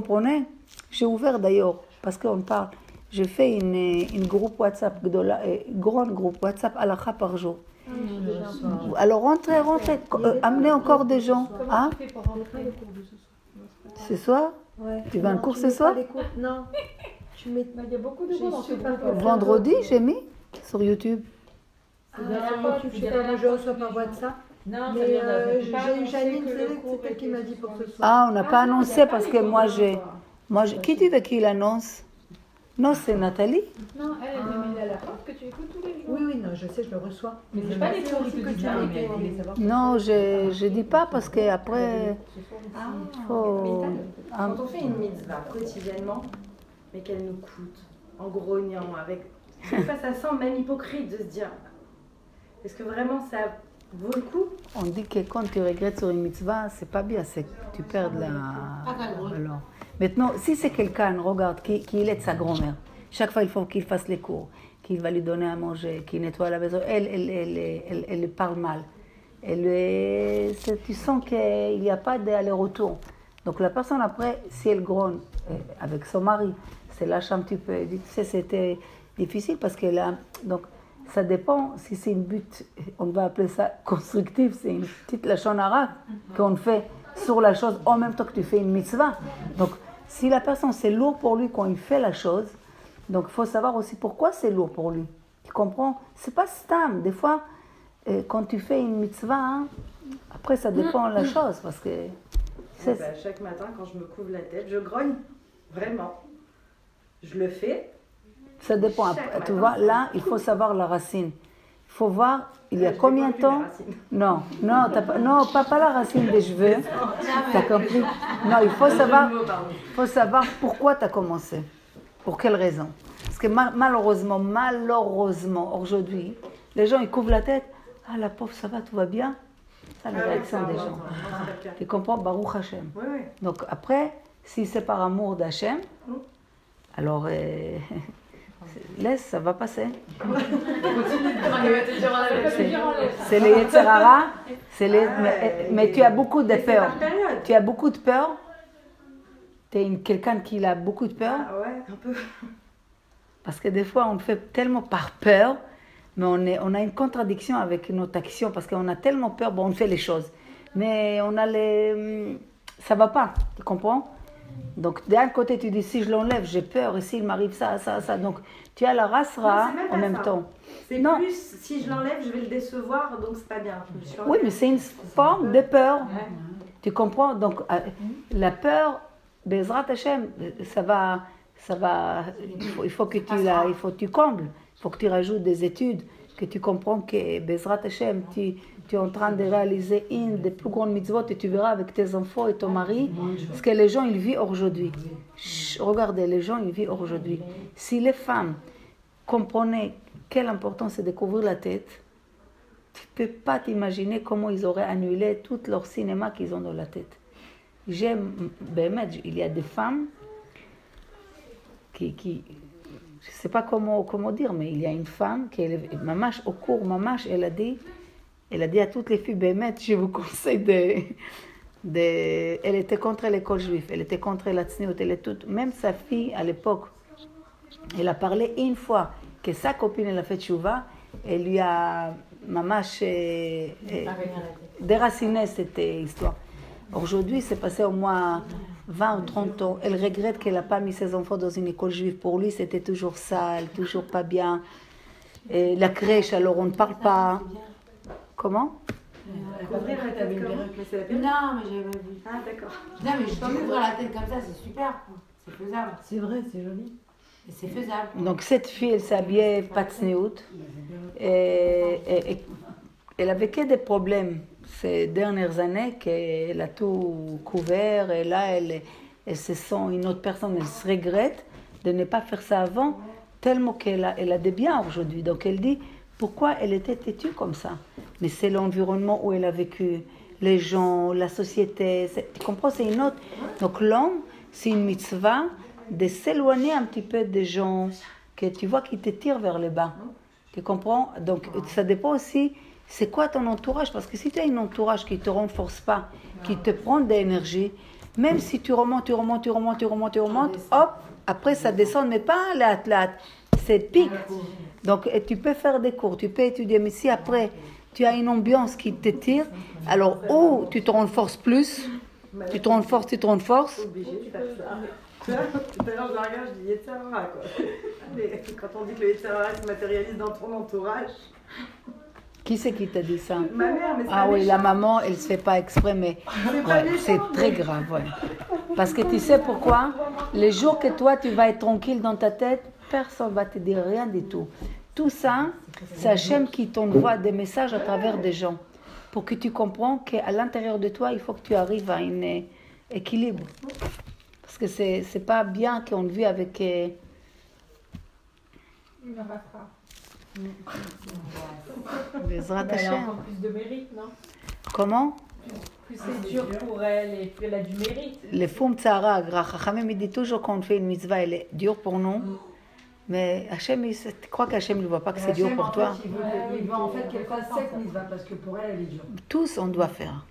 comprenez? J'ai ouvert d'ailleurs, parce qu'on parle, j'ai fait une groupe WhatsApp, grand groupe WhatsApp halakha par jour. Alors rentrez, amenez encore des gens. Hein? Ce soir? Tu vas à un cours ce soir? Non. Il y a beaucoup de gens dans ce groupe. Vendredi, j'ai mis sur YouTube. Je ne reçois pas WhatsApp. Non, mais j'ai eu Janine, c'est elle qui m'a dit pour ce soir. Ah, on n'a pas annoncé parce que moi j'ai... Qui tu veux qui l'annonce? Non, c'est Nathalie. Non, elle est à la porte que tu écoutes tous les jours. Oui, oui, non, je sais, je le reçois. Mais c'est pas les stories que tu as. Non, je dis pas parce qu'après, il faut... Quand on fait une mitzvah quotidiennement, mais qu'elle nous coûte, en grognant, avec... Des fois, ça sent même hypocrite de se dire, est-ce que vraiment ça vaut le coup? On dit que quand tu regrettes sur une mitzvah, c'est pas bien, c'est que tu perds la... Alors, maintenant, si c'est quelqu'un, regarde, qui aide sa grand-mère, chaque fois il faut qu'il fasse les cours, qu'il va lui donner à manger, qu'il nettoie la maison, elle parle mal. Tu sens qu'il n'y a pas d'aller-retour. Donc la personne après, si elle grogne avec son mari, c'est lâche un petit peu. Tu sais, c'était difficile parce qu'elle a... Donc, ça dépend si c'est une but, on va appeler ça constructif, c'est une petite lachon arabe qu'on fait sur la chose en même temps que tu fais une mitzvah. Donc, si la personne, c'est lourd pour lui quand il fait la chose, donc il faut savoir aussi pourquoi c'est lourd pour lui. Tu comprends? C'est pas stam. Des fois, quand tu fais une mitzvah, hein, après ça dépend de la chose parce que... chaque matin, quand je me couvre la tête, je grogne. Vraiment. Je le fais. Ça dépend. Tu vois, là, il faut savoir la racine. Il faut voir, il y a combien de temps... Non, pas la racine des cheveux. Tu as compris? Non, il faut savoir pourquoi tu as commencé. Pour quelle raison? Parce que malheureusement, aujourd'hui, les gens, ils couvrent la tête. Ah, la pauvre, ça va, tout va bien. Ça, la réaction des gens. Tu comprends? Baruch Hashem. Oui, oui. Donc après, si c'est par amour d'Hachem, alors laisse, ça va passer. C'est les Yetzirara, mais tu as beaucoup de peur. Tu as beaucoup de peur. Tu es quelqu'un qui a beaucoup de peur. Ah ouais, un peu. Parce que des fois, on fait tellement par peur, mais on a une contradiction avec notre action, parce qu'on a tellement peur, bon, on fait les choses. Mais on a ça va pas, tu comprends? Donc, d'un côté, tu dis, si je l'enlève, j'ai peur, et s'il m'arrive ça. Donc, tu as la rasera en même temps. C'est plus, si je l'enlève, je vais le décevoir, donc c'est pas bien. Oui, mais c'est une forme de peur. Tu comprends? Donc, la peur, Bezrat Hashem, ça va, il faut que tu combles, il faut que tu rajoutes des études, que tu comprends que Bezrat Hashem, tu es en train de réaliser une des plus grandes mitzvot et tu verras avec tes enfants et ton mari ce que les gens ils vivent aujourd'hui. Regardez, les gens ils vivent aujourd'hui. Si les femmes comprenaient quelle importance c'est de couvrir la tête, tu ne peux pas t'imaginer comment ils auraient annulé tout leur cinéma qu'ils ont dans la tête. Il y a des femmes qui je ne sais pas comment dire, mais il y a une femme qui mamash, au cours mamash, elle a dit à toutes les filles, je vous conseille elle était contre l'école juive, elle était contre la tsniout, même sa fille à l'époque, elle a parlé une fois que sa copine elle a fait tchouva, elle lui a mamash déraciné cette histoire. Aujourd'hui, c'est passé au moins 20 ou 30 ans. Elle regrette qu'elle n'a pas mis ses enfants dans une école juive. Pour lui, c'était toujours sale, toujours pas bien. Et la crèche, alors on ne parle pas. Comment? Couvrir la tête comme ça. Non, mais j'ai jamais vu. Ah, d'accord. Non, mais je peux couvrir la tête comme ça, c'est super. C'est faisable. C'est vrai, c'est joli. Et c'est faisable. Donc cette fille, elle s'habillait pas de tsniout. Et elle avait que des problèmes ces dernières années, qu'elle a tout couvert. Et là, elle se sent une autre personne. Elle se regrette de ne pas faire ça avant, tellement qu'elle a des biens aujourd'hui. Donc elle dit, pourquoi elle était têtue comme ça? Mais c'est l'environnement où elle a vécu, les gens, la société. Tu comprends, c'est une autre. Donc l'homme, c'est une mitzvah de s'éloigner un petit peu des gens que tu vois qui te tirent vers le bas. Tu comprends? Donc ça dépend aussi, c'est quoi ton entourage? Parce que si tu as un entourage qui ne te renforce pas, qui te prend de l'énergie, Même si tu remontes, hop, après ça descend, mais pas la c'est pique. Donc tu peux faire des cours, tu peux étudier, mais si après tu as une ambiance qui te tire, alors ou tu te renforces plus, tu te renforces. Obligé de faire ça. Tout à l'heure, je la regarde, je dis Yetzirah, quoi. Mais quand on dit que le Yetzirah se matérialise dans ton entourage. Qui c'est qui t'a dit ça? Ma mère, mais c'est Ah pas oui, méchant. la maman, elle ne se fait pas exprès, mais ouais, c'est très grave. Ouais. Parce que tu sais pourquoi? Les jours que toi, tu vas être tranquille dans ta tête, personne ne va te dire rien du tout. Tout ça, c'est Hachem qui t'envoie des messages à travers des gens. Pour que tu comprends qu'à l'intérieur de toi, il faut que tu arrives à un équilibre. Parce que c'est pas bien qu'on vit avec... Bezrat Elle a Hashem. encore plus de mérite, non? Comment? Plus c'est dur pour elle et plus elle a du mérite. Les Foum Tzara, Chachamim, il dit toujours qu'on fait une mitzvah, elle est dure pour nous. Mais Hachem, tu crois qu'Hachem ne voit pas que c'est dur pour toi? Il veut en fait qu'elle fasse cette mitzvah parce que pour elle, elle est dure. Tous, on doit faire.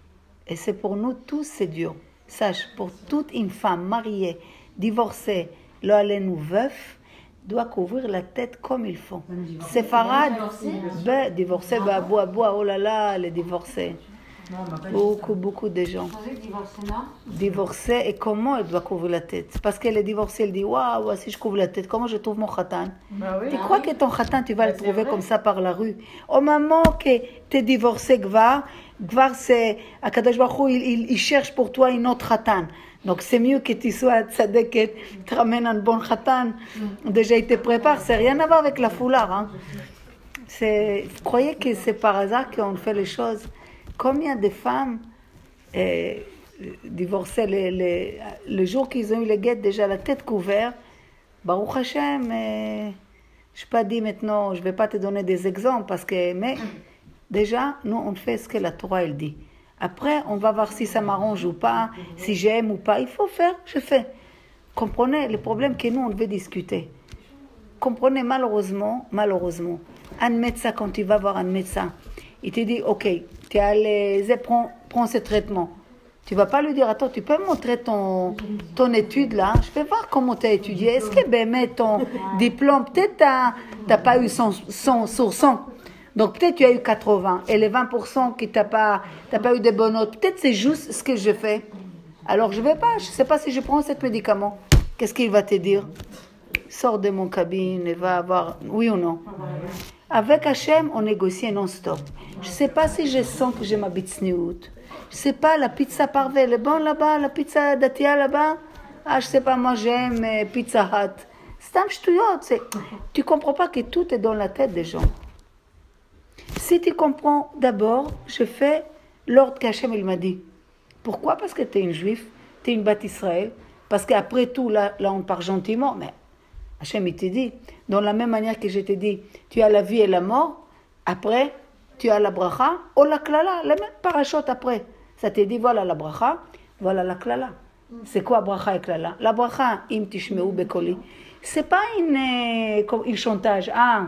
Et c'est pour nous tous, c'est dur. Sache, pour toute une femme mariée, divorcée, lo alenu veuf, doit couvrir la tête comme il faut. Séfarade, divorcée, oh là là, les divorcés. Beaucoup de gens. Divorcée, et comment elle doit couvrir la tête? Parce qu'elle est divorcée, elle dit waouh, si je couvre la tête, comment je trouve mon khatan? Tu crois que ton khatan, tu vas le trouver comme ça par la rue? Au moment que tu es divorcé, Gvar c'est Akadosh Baruch Hu, il cherche pour toi une autre khatan. Donc c'est mieux que tu sois tzadeket, tu te ramènes un bon khatan. Déjà, il te prépare, c'est rien à voir avec la foulard. Hein. Vous croyez que c'est par hasard qu'on fait les choses? Combien de femmes divorcées le jour qu'ils ont eu les guettes, déjà la tête couverte, Baruch Hashem, je ne vais pas dire maintenant, je ne vais pas te donner des exemples, parce que, mais déjà, nous, on fait ce que la Torah, elle dit. Après, on va voir si ça m'arrange ou pas, si j'aime ou pas. Il faut faire, je fais. Comprenez le problème que nous, on veut discuter. Comprenez, malheureusement, un médecin, quand tu vas voir un médecin, il te dit, ok, tu as prends ce traitement. Tu ne vas pas lui dire, attends, tu peux me montrer ton étude là? Je vais voir comment tu as étudié. Est-ce que ben, ton diplôme, peut-être tu n'as pas eu 100 sur 100. Donc peut-être tu as eu 80. Et les 20% que tu n'as pas eu de bonnes notes, peut-être c'est juste ce que je fais. Alors je ne sais pas si je prends ce médicament. Qu'est-ce qu'il va te dire? Sors de mon cabine et va avoir, oui ou non? Avec Hachem, on négocie non-stop. Je ne sais pas si je sens que j'ai ma bitzniout. Je ne sais pas, la pizza parve, elle est bonne là-bas, la pizza datia là-bas. Ah, je ne sais pas, moi j'aime Pizza Hut. C'est un ch'touillot. Tu ne comprends pas que tout est dans la tête des gens. Si tu comprends, d'abord, je fais l'ordre qu'Hachem il m'a dit. Pourquoi? Parce que tu es une juif, tu es une Bat Israël. Parce qu'après tout, là on parle gentiment, mais Hachem il te dit, dans la même manière que je t'ai dit, tu as la vie et la mort, après, tu as la bracha, ou la klala, la même parachute après. Ça te dit, voilà la bracha, voilà la klala. C'est quoi bracha et klala? La bracha, im tishmeu bekoli. C'est pas une chantage. Ah,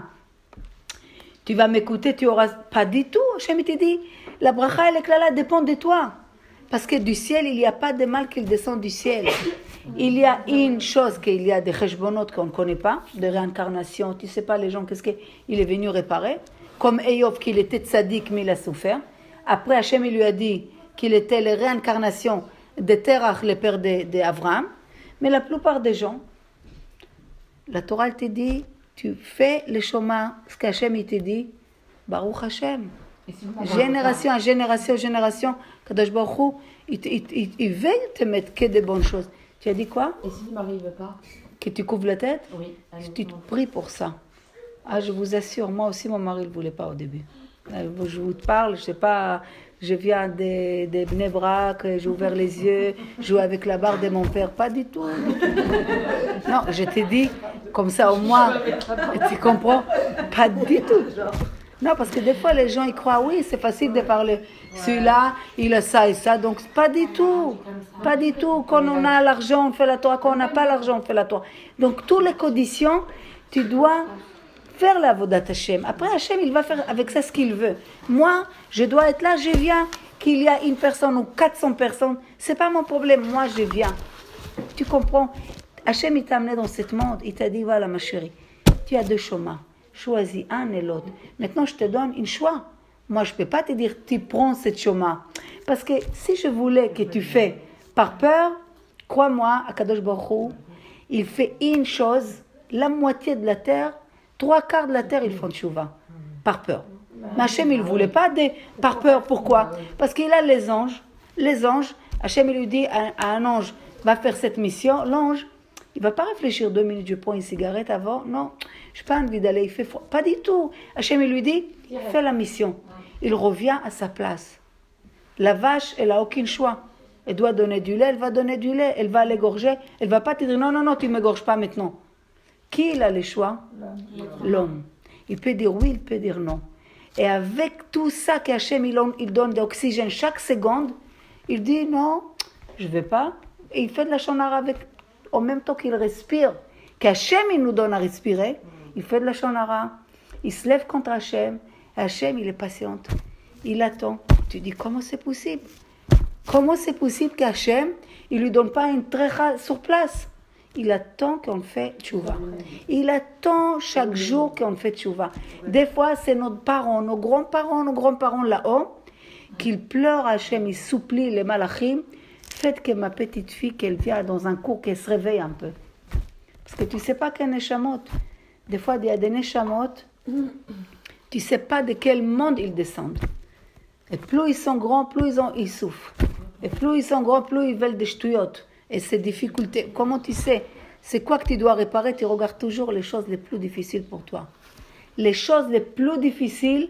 tu vas m'écouter, tu auras pas du tout. Hachem te dit, la bracha et la klala dépendent de toi. Parce que du ciel, il n'y a pas de mal qui descend du ciel. Il y a une chose qu'il y a des cheshbonot qu'on ne connaît pas, de réincarnation. Tu ne sais pas les gens, qu'est-ce qu'il est venu réparer. Comme Eyov, qu'il était tzaddik, mais il a souffert. Après, Hachem, il lui a dit qu'il était la réincarnation de Terach, le père d'Abraham. Mais la plupart des gens, la Torah, elle te dit, tu fais le chemin, ce qu'Hachem, il te dit, Baruch Hachem. Génération à génération, Kadosh Baruch Hu, il veut te mettre que des bonnes choses. Tu as dit quoi? Et si je m'arrive pas? Que tu couvres la tête? Oui. Tu te pries pour ça. Ah, je vous assure, moi aussi, mon mari ne voulait pas au début. Je vous parle, je sais pas, je viens des Bnei Brak, j'ai ouvert les yeux, je joue avec la barre de mon père, pas du tout. Non, je t'ai dit, comme ça au moins, tu comprends? Pas du tout. Non, parce que des fois, les gens, ils croient, oui, c'est facile de parler. Celui-là, il a ça et ça, donc pas du tout. Pas du tout. Quand on a l'argent, on fait la Torah. Quand on n'a pas l'argent, on fait la Torah. Donc, toutes les conditions, tu dois faire la Vodat Hashem. Après, Hashem, il va faire avec ça ce qu'il veut. Moi, je dois être là, je viens. qu'il y a une personne ou 400 personnes, c'est pas mon problème, moi je viens. Tu comprends? Hachem, il t'a amené dans ce monde, il t'a dit, voilà ma chérie, tu as 2 chemins, choisis un et l'autre. Maintenant, je te donne un choix. Moi, je ne peux pas te dire, tu prends ce chemin. Parce que si je voulais que tu fais par peur, crois-moi, Akadosh Baruch Hu, il fait une chose, la moitié de la terre, 3/4 de la terre, ils font tchouva, par peur. Mais Hachem, il ne voulait pas par peur. Pourquoi? Parce qu'il a les anges. Les anges, Hachem, il lui dit à un ange, va faire cette mission. L'ange, il ne va pas réfléchir 2 minutes, je prends une cigarette avant. Non, je n'ai pas envie d'aller, il fait froid. Pas du tout. Hachem, il lui dit, fais la mission. Il revient à sa place. La vache, elle n'a aucun choix. Elle doit donner du lait, elle va donner du lait. Elle va l'égorger. Elle ne va pas te dire, non, non, non, tu ne m'égorges pas maintenant. Qui il a le choix? L'homme. Il peut dire oui, il peut dire non. Et avec tout ça qu'Hachem il donne de l'oxygène chaque seconde, il dit non, je ne vais pas. Et il fait de la shonara avec, en même temps qu'il respire. Qu'Hachem il nous donne à respirer, il fait de la shonara. Il se lève contre Hachem. Hachem, il est patient. Il attend. Tu dis, comment c'est possible? Comment c'est possible qu'Hachem, il ne lui donne pas une trécha sur place? Il attend qu'on fait tchouva. Il attend chaque jour qu'on fait tchouva. Des fois, c'est nos parents, nos grands-parents là-haut, qu'ils pleurent à Hachem, ils supplient les malachim. Faites que ma petite fille, qu'elle vienne dans un cours, qu'elle se réveille un peu. Parce que tu ne sais pas quel neshamot. Des fois, il y a des neshamot, tu ne sais pas de quel monde ils descendent. Et plus ils sont grands, plus ils souffrent. Et plus ils sont grands, plus ils veulent des ch'touillottes. Et ces difficultés, comment tu sais? C'est quoi que tu dois réparer? Tu regardes toujours les choses les plus difficiles pour toi. Les choses les plus difficiles,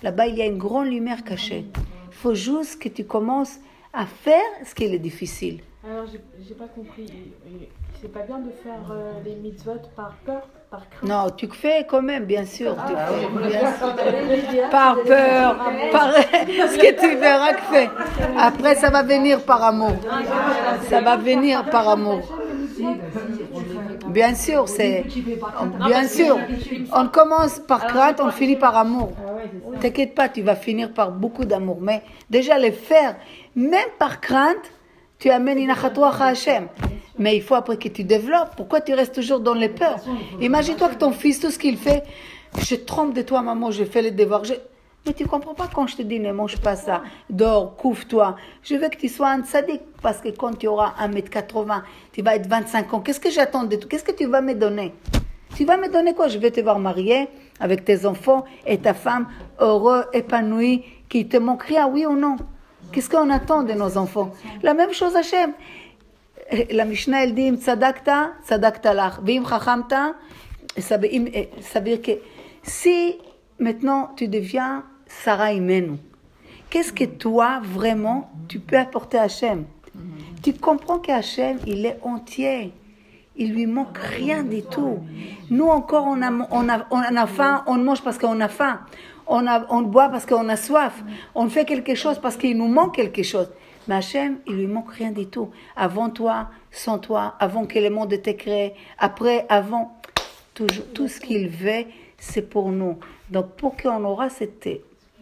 là-bas, il y a une grande lumière cachée. Il faut juste que tu commences à faire ce qui est difficile. Alors, j'ai pas compris. C'est pas bien de faire les mitzvot par peur, par crainte? Non, tu fais quand même, bien sûr. Par peur, par ce que tu verras que fait. Après, ça va venir par amour. Ça va venir par amour. Bien sûr, bien sûr. On commence par crainte, on finit par amour. T'inquiète pas, tu vas finir par beaucoup d'amour. Mais déjà, les faire, même par crainte, tu amènes une achatouach à Hachem. Mais il faut après que tu développes. Pourquoi tu restes toujours dans les peurs? Imagine-toi que ton fils, tout ce qu'il fait, je trompe de toi, maman, je fais les devoirs. Mais tu ne comprends pas quand je te dis ne mange pas ça, dors, couvre-toi. Je veux que tu sois un tzaddik, parce que quand tu auras 1m80, tu vas être 25 ans. Qu'est-ce que j'attends de toi? Qu'est-ce que tu vas me donner? Tu vas me donner quoi? Je vais te voir marié avec tes enfants et ta femme heureux, épanoui, qui te manque rien, oui ou non? Qu'est-ce qu'on attend de nos enfants? La même chose Hachem. La Mishnah, elle dit, tzadakta, tzadakta lach. V'im chachamta, ça veut dire que si maintenant tu deviens Sarah Imenu, qu'est-ce que toi, vraiment, tu peux apporter à Hachem? Tu comprends qu'Hachem, il est entier. Il lui manque rien du tout. Nous encore, on a faim, on mange parce qu'on a faim. On boit parce qu'on a soif. On fait quelque chose parce qu'il nous manque quelque chose. Mais Hachem, il lui manque rien du tout. Avant toi, sans toi, avant que le monde ait créé, après, avant, toujours, tout ce qu'il veut, c'est pour nous. Donc, pour qu'on aura cette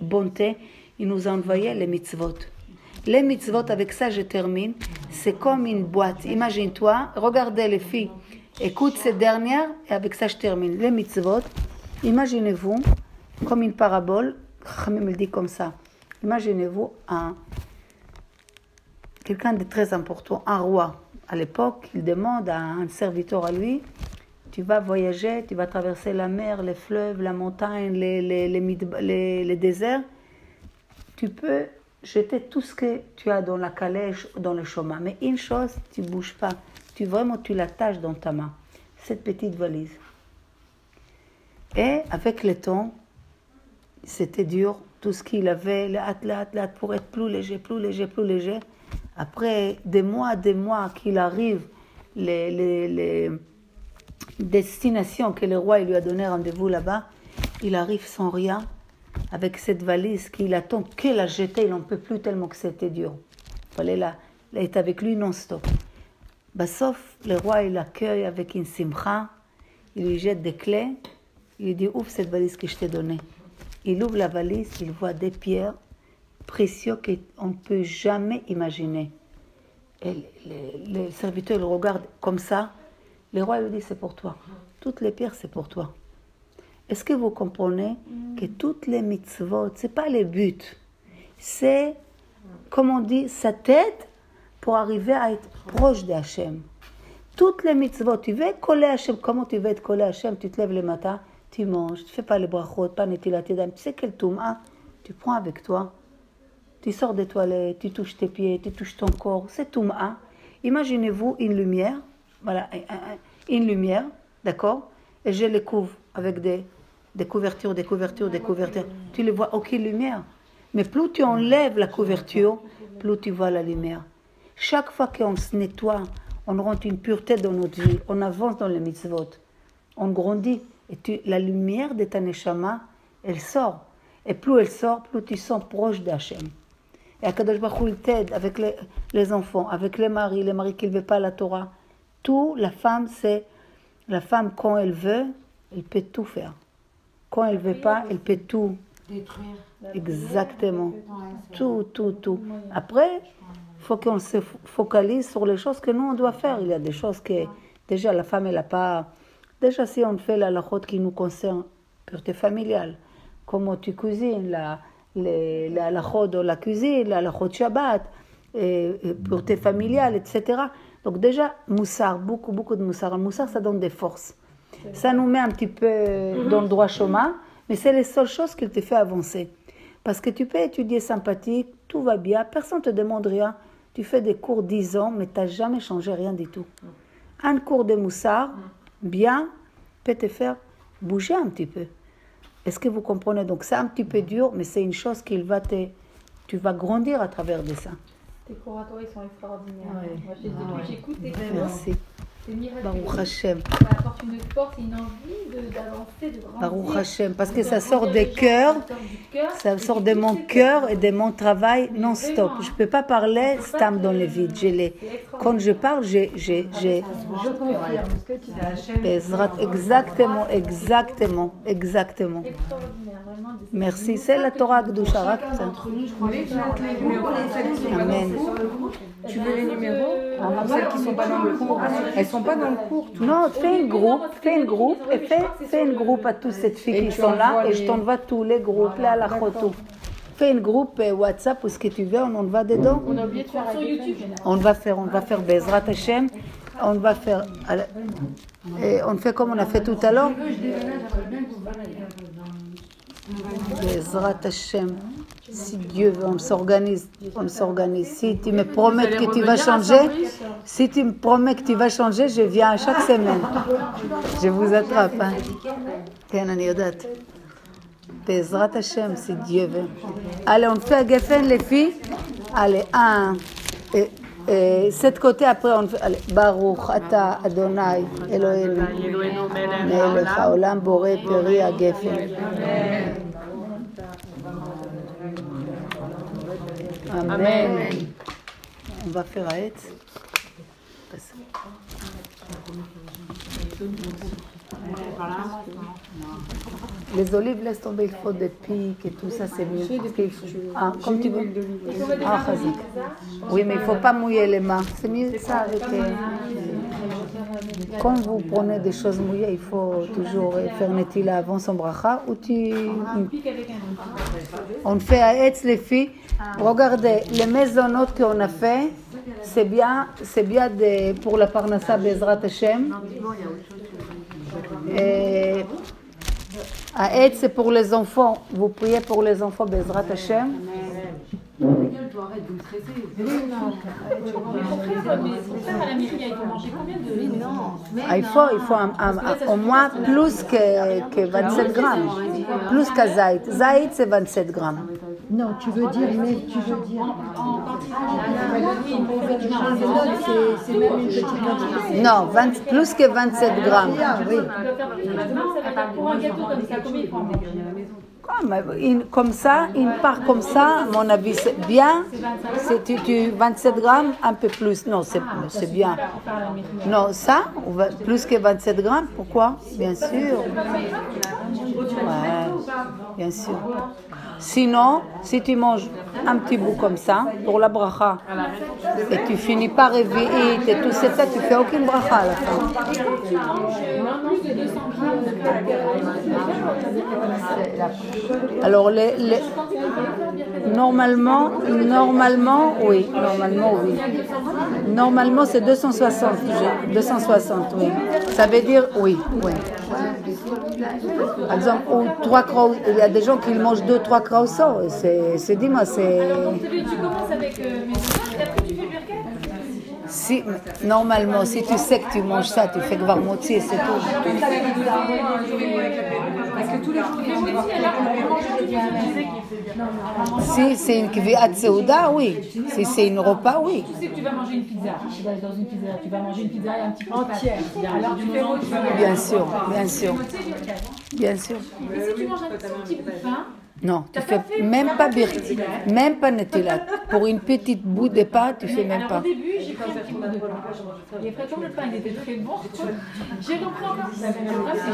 bonté, il nous a envoyé les mitzvot. Les mitzvot, avec ça je termine, c'est comme une boîte. Imagine-toi, regardez les filles, écoute cette dernière, et avec ça je termine. Les mitzvot, imaginez-vous, comme une parabole, Chachamim me le dit comme ça. Imaginez-vous quelqu'un de très important, un roi. À l'époque, il demande à un serviteur à lui, tu vas voyager, tu vas traverser la mer, les fleuves, la montagne, les déserts. Tu peux jeter tout ce que tu as dans la calèche, dans le chemin. Mais une chose, tu ne bouges pas. Tu l'attaches dans ta main. Cette petite valise. Et avec le temps, c'était dur. Tout ce qu'il avait, pour être plus léger. Après des mois qu'il arrive, les destinations que le roi il lui a donné rendez-vous là-bas, il arrive sans rien, avec cette valise qu'il attend qu'il la jeter, il n'en peut plus tellement que c'était dur. Il fallait être avec lui non-stop. Sauf le roi, il l'accueille avec une simcha, il lui jette des clés, il lui dit ouvre cette valise que je t'ai donnée. Il ouvre la valise, il voit des pierres précieux qu'on ne peut jamais imaginer. Et les serviteurs le regardent comme ça. Le roi lui dit, c'est pour toi. Toutes les pierres, c'est pour toi. Est-ce que vous comprenez que toutes les mitzvot, ce n'est pas le but. C'est, comme on dit, sa tête pour arriver à être proche d'Hachem. Toutes les mitzvot, tu veux coller à Hachem. Comment tu veux être collé à Hachem? Tu te lèves le matin, tu manges, tu ne fais pas les brachot, pas netilat yadayim. Tu sais quel touma tu prends avec toi. Tu sors des toilettes, tu touches tes pieds, tu touches ton corps. C'est touma. Imaginez-vous une lumière, voilà, une lumière, d'accord? Et je les couvre avec des couvertures. Tu ne vois aucune lumière. Mais plus tu enlèves la couverture, plus tu vois la lumière. Chaque fois qu'on se nettoie, on rentre une pureté dans notre vie, on avance dans les mitzvot, on grandit. Et la lumière de ta neshama, elle sort. Et plus elle sort, plus tu sens proche d'Hachem. Et Akadosh Baruch Hu, il t'aide avec les enfants, avec les maris qui ne veulent pas la Torah. Tout, la femme, quand elle veut, elle peut tout faire. Quand elle ne veut pas, elle peut tout détruire. Exactement. Tout. Après, il faut qu'on se focalise sur les choses que nous, on doit faire. Il y a des choses que, déjà, la femme, elle n'a pas... Déjà, si on fait la halachot qui nous concerne, pureté familiale, comment tu cuisines, la halachot de la cuisine, la halachot Shabbat, pureté familiale, etc. Donc déjà, moussar, beaucoup de moussar. Le moussar, ça donne des forces. Ça nous met un petit peu dans le droit chemin, mais c'est les seules choses qui te fait avancer. Parce que tu peux étudier sympathique, tout va bien, personne ne te demande rien. Tu fais des cours 10 ans, mais tu n'as jamais changé rien du tout. Un cours de moussar, bien, peut te faire bouger un petit peu. Est-ce que vous comprenez? Donc c'est un petit peu dur, mais c'est une chose tu vas grandir à travers de ça. Tes cours à toi, ils sont extraordinaires. Ouais. Moi, j'écoute tes cours. Merci. C'est miraculeux. Baruch Hashem. Ça apporte une force et une envie d'avancer, de grandir. Baruch Hashem, parce que ça sort des cœurs, ça sort de mon cœur et de mon travail non-stop. Je ne peux pas parler stam dans le vide. Quand je parle, j'ai... Je confirme ce que tu Exactement. Extraordinaire, vraiment. Merci, c'est la Torah Kedusha. Amen. Tu veux les numéros? Celles qui ne sont pas dans le cours. Elles ne sont pas dans le cours. Non, fais un groupe et fais un groupe à toutes ces filles qui sont là et je t'envoie tous les groupes, là à la photo. Fais un groupe WhatsApp ou ce que tu veux, on en va dedans. On a oublié de faire sur YouTube. On va faire Bezrat Hashem. On va faire. Et on fait comme on a fait tout à l'heure. Bezrat Hashem. Si Dieu veut, on s'organise. Si tu me promets que tu vas changer, je viens chaque semaine. Je vous attrape. Bezrat Hashem, si Dieu veut. Allez, on fait Geffen les filles. Allez, cette côté après, on fait. Allez, Baruch Ata Adonai Eloheinu Melech Haolam Boré Peri Geffen. Amen. On va faire Aetz. Les olives, laisse tomber, il faut des pics et tout ça, c'est mieux. Comme tu veux. Chazik. Oui, mais il ne faut pas mouiller les mains. C'est mieux ça avec... Quand vous prenez des choses mouillées, il faut toujours faire netila avant son bracha. On fait Aetz les filles. Regardez, les maisonnotes qu'on a fait, c'est bien pour la Parnassa Bezrat Hashem. Aetz, c'est pour les enfants. Vous priez pour les enfants Bezrat Hashem. Il faut au moins plus que 27 grammes. Plus qu'à Zaït. Zaït, c'est 27 grammes. Non, tu veux dire, mais tu veux dire. C'est même une petite quantité. Non, plus que 27 grammes. Oui. Pour un gâteau comme ça, combien il faut en manger? Comme ça, une part comme ça, à mon avis, c'est bien. C'est 27 grammes, un peu plus. Non, c'est bien. Non, ça, plus que 27 grammes, pourquoi? Bien sûr. Ouais. bien sûr. Sinon, si tu manges un petit bout comme ça, pour la bracha, et tu finis par réveiller et tout ça, tu fais aucune bracha à la fin. Alors, normalement, oui. Normalement, c'est 260, 260, oui. Ça veut dire, oui. Par exemple, il y a des gens qui mangent 2-3 croissants, c'est dis-moi, c'est... Tu commences avec mes et après tu fais birkat. Si, normalement, si tu sais que tu manges ça, tu fais gvar motzi et c'est tout. Si c'est une kviat seuda, oui. Si c'est une repas, oui. Tu sais que tu vas manger une pizza. Tu vas dans une pizza, tu vas manger une pizza et un petit peu entière. Alors tu fais motzi. Bien sûr. Et si tu manges un petit bout de pain. Non, tu fais même pas même pas netilat. Pour une petite bout de pain, tu fais même pas. Au début, j'ai pris un petit bout de pain. Et après, comme le pain il était très bon, j'ai repris encore.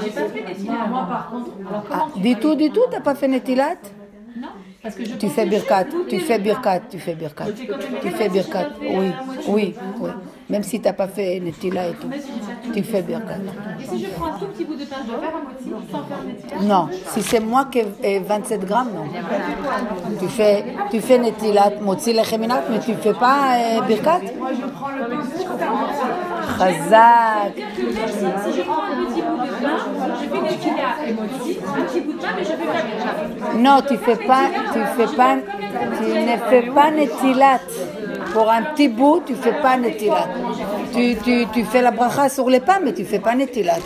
J'ai pas fait netilat. Moi, par contre, alors comment Du tout, t'as pas fait netilat? Non, parce que tu fais birkat, tu fais birkat. Oui. Même si t'as pas fait netilat et tout, tu fais birkat. Et si je prends un tout petit bout de pain, je dois faire un motzi sans faire netilat? Non, si c'est moi qui ai 27 grammes, non. Tu fais netilat, motzi lecheminat, mais tu fais pas birkat? Moi, je prends le pain. Chazak. Si je prends un petit bout de pain, je fais netilat et motzi, un petit bout de pain, mais je fais pas birkat. Non, tu ne fais pas netilat. Pour un petit bout, tu fais pas netilat. Tu fais la bracha sur les pains, mais tu fais pas netilat.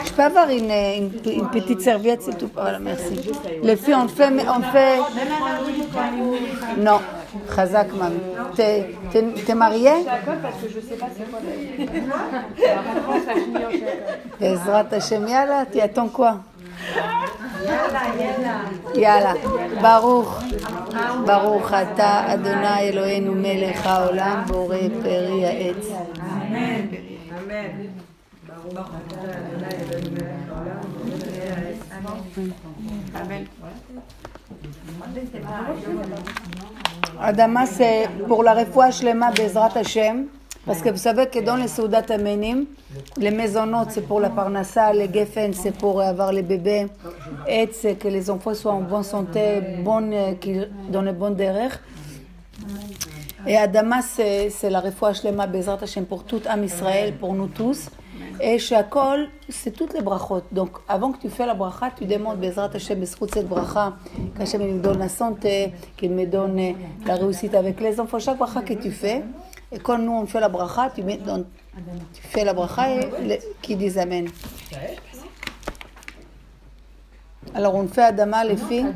Je peux avoir une petite serviette, c'est tout. Voilà, merci. Les filles, on fait. Non, Chazak, mam. T'es mariée? Parce que je sais pas c'est quoi Bezrat Hashem, yalla, tu attends quoi? Yalla. Baruch ata Adonai Eloheinu melech haolam borei peri ha'etz. Amen. Adama, c'est pour la refoua shlema Bezrat Hashem. Parce que vous savez que dans les Seudat Amenim, les maisonnotes c'est pour la parnassa, les geffen c'est pour avoir les bébés, et c'est que les enfants soient en bonne santé, qu'ils donnent une bonne derrière. Et Adama c'est la refoua shlema Bezrat Hashem pour tout Am Israël, pour nous tous. Et Shakol, c'est toutes les brachot. Donc avant que tu fais la bracha, tu demandes Bezrat Hashem, Bezrat cette bracha, qu'Hashem me donne la santé, qu'il me donne la réussite avec les enfants. Chaque bracha que tu fais, et quand nous on fait la bracha, tu fais la bracha et qui dit Amen. Alors on fait Adama les filles.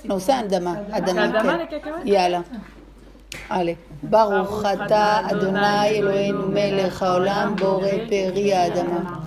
Non, c'est Adama. Adama les cacahuètes. Yalla. Allez. Baruch ata Adonai Eloheinu melech haolam borei peri ha'adama.